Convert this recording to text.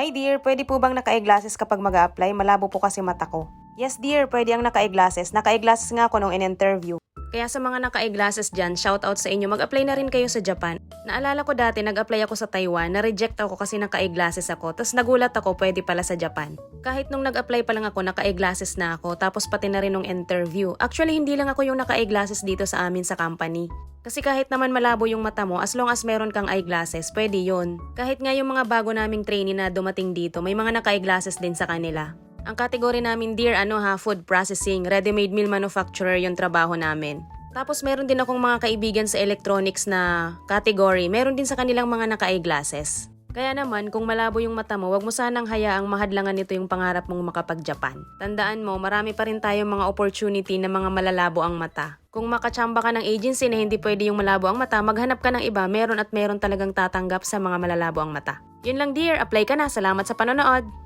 Hi dear, pwede po bang naka-eyeglasses kapag mag-a-apply? Malabo po kasi mata ko. Yes dear, pwede ang naka-eyeglasses. Naka-eyeglasses nga ako nung in-interview. Kaya sa mga naka-eyeglasses dyan, shoutout sa inyo, mag-apply na rin kayo sa Japan. Naalala ko dati, nag-apply ako sa Taiwan, na-reject ako kasi naka-eyeglasses ako, tapos nagulat ako, pwede pala sa Japan. Kahit nung nag-apply pa lang ako, naka-eyeglasses na ako, tapos pati na rin nung interview. Actually, hindi lang ako yung naka-eyeglasses dito sa amin sa company. Kasi kahit naman malabo yung mata mo, as long as meron kang eyeglasses, pwede yun. Kahit nga yung mga bago naming trainee na dumating dito, may mga naka-eyeglasses din sa kanila. Ang kategory namin, dear, food processing, ready-made meal manufacturer yung trabaho namin. Tapos meron din akong mga kaibigan sa electronics na category, meron din sa kanilang mga naka-eyeglasses. Kaya naman, kung malabo yung mata mo, wag mo sanang hayaang mahadlangan nito yung pangarap mong makapag-Japan. Tandaan mo, marami pa rin tayong mga opportunity na mga malalabo ang mata. Kung makachamba ka ng agency na hindi pwede yung malabo ang mata, maghanap ka ng iba, meron at meron talagang tatanggap sa mga malalabo ang mata. Yun lang dear, apply ka na. Salamat sa panonood!